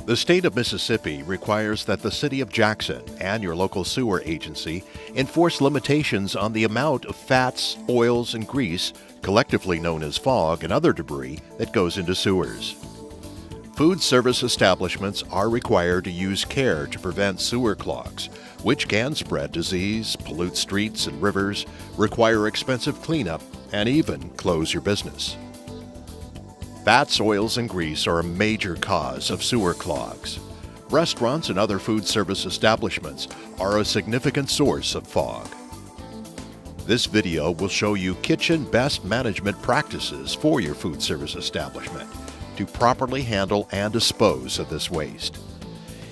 The state of Mississippi requires that the City of Jackson and your local sewer agency enforce limitations on the amount of fats, oils, and grease, collectively known as fog and other debris, that goes into sewers. Food service establishments are required to use care to prevent sewer clogs, which can spread disease, pollute streets and rivers, require expensive cleanup, and even close your business. Fats, oils, and grease are a major cause of sewer clogs. Restaurants and other food service establishments are a significant source of fog. This video will show you kitchen best management practices for your food service establishment to properly handle and dispose of this waste.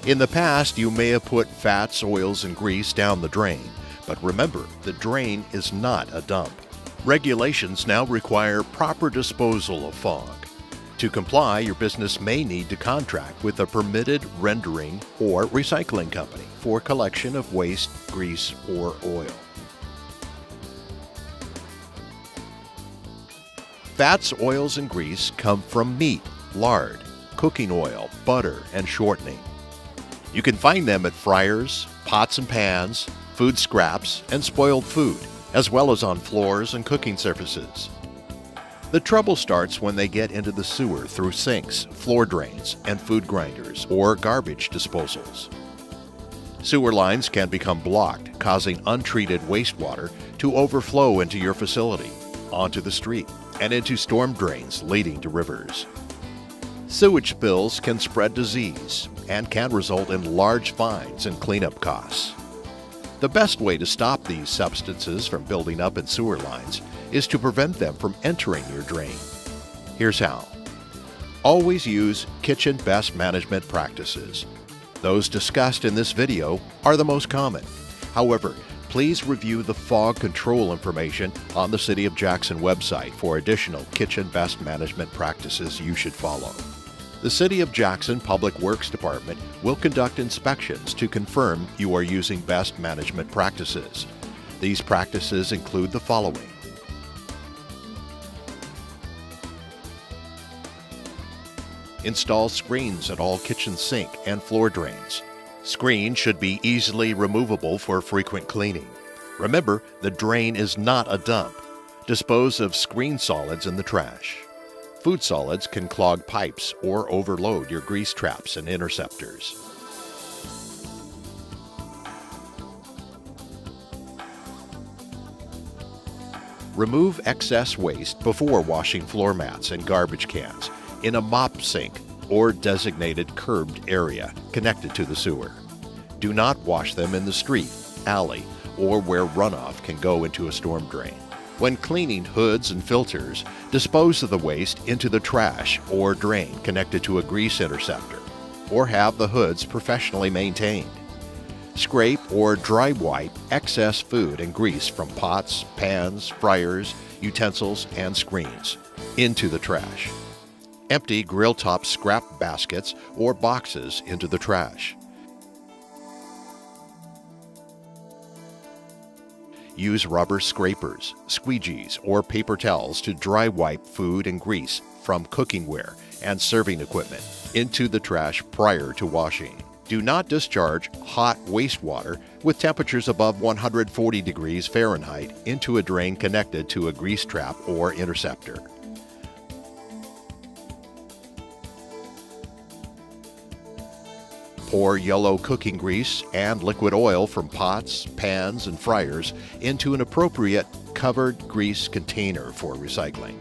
In the past, you may have put fats, oils, and grease down the drain, but remember, the drain is not a dump. Regulations now require proper disposal of fog. To comply, your business may need to contract with a permitted rendering or recycling company for collection of waste, grease, or oil. Fats, oils, and grease come from meat, lard, cooking oil, butter, and shortening. You can find them at fryers, pots and pans, food scraps, and spoiled food, as well as on floors and cooking surfaces. The trouble starts when they get into the sewer through sinks, floor drains, and food grinders or garbage disposals. Sewer lines can become blocked, causing untreated wastewater to overflow into your facility, onto the street, and into storm drains leading to rivers. Sewage spills can spread disease and can result in large fines and cleanup costs. The best way to stop these substances from building up in sewer lines is to prevent them from entering your drain. Here's how. Always use kitchen best management practices. Those discussed in this video are the most common. However, please review the fog control information on the City of Jackson website for additional kitchen best management practices you should follow. The City of Jackson Public Works Department will conduct inspections to confirm you are using best management practices. These practices include the following. Install screens at all kitchen sink and floor drains. Screens should be easily removable for frequent cleaning. Remember, the drain is not a dump. Dispose of screen solids in the trash. Food solids can clog pipes or overload your grease traps and interceptors. Remove excess waste before washing floor mats and garbage cans in a mop sink or designated curbed area connected to the sewer. Do not wash them in the street, alley, or where runoff can go into a storm drain. When cleaning hoods and filters, dispose of the waste into the trash or drain connected to a grease interceptor, or have the hoods professionally maintained. Scrape or dry wipe excess food and grease from pots, pans, fryers, utensils, and screens into the trash. Empty grill top scrap baskets or boxes into the trash. Use rubber scrapers, squeegees, or paper towels to dry wipe food and grease from cookingware and serving equipment into the trash prior to washing. Do not discharge hot wastewater with temperatures above 140 degrees Fahrenheit into a drain connected to a grease trap or interceptor. Pour yellow cooking grease and liquid oil from pots, pans, and fryers into an appropriate covered grease container for recycling.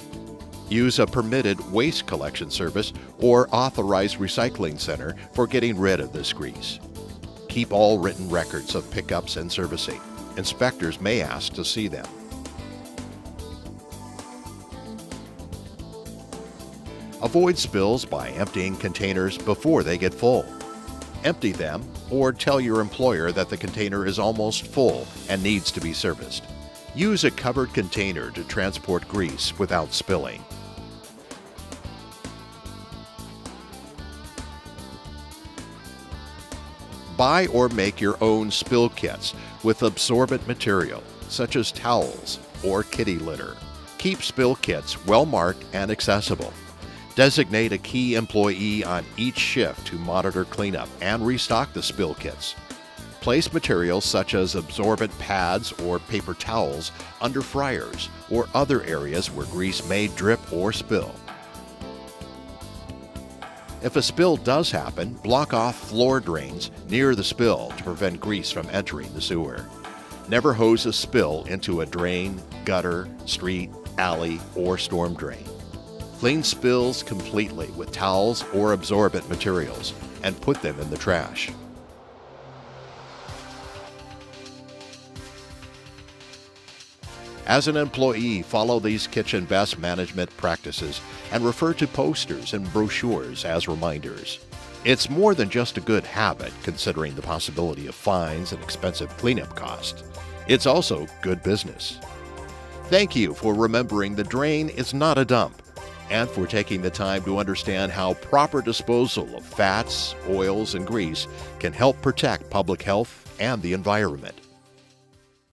Use a permitted waste collection service or authorized recycling center for getting rid of this grease. Keep all written records of pickups and servicing. Inspectors may ask to see them. Avoid spills by emptying containers before they get full. Empty them or tell your employer that the container is almost full and needs to be serviced. Use a covered container to transport grease without spilling. Buy or make your own spill kits with absorbent material, such as towels or kitty litter. Keep spill kits well marked and accessible. Designate a key employee on each shift to monitor cleanup and restock the spill kits. Place materials such as absorbent pads or paper towels under fryers or other areas where grease may drip or spill. If a spill does happen, block off floor drains near the spill to prevent grease from entering the sewer. Never hose a spill into a drain, gutter, street, alley, or storm drain. Clean spills completely with towels or absorbent materials and put them in the trash. As an employee, follow these kitchen best management practices and refer to posters and brochures as reminders. It's more than just a good habit, considering the possibility of fines and expensive cleanup costs. It's also good business. Thank you for remembering the drain is not a dump, and for taking the time to understand how proper disposal of fats, oils, and grease can help protect public health and the environment.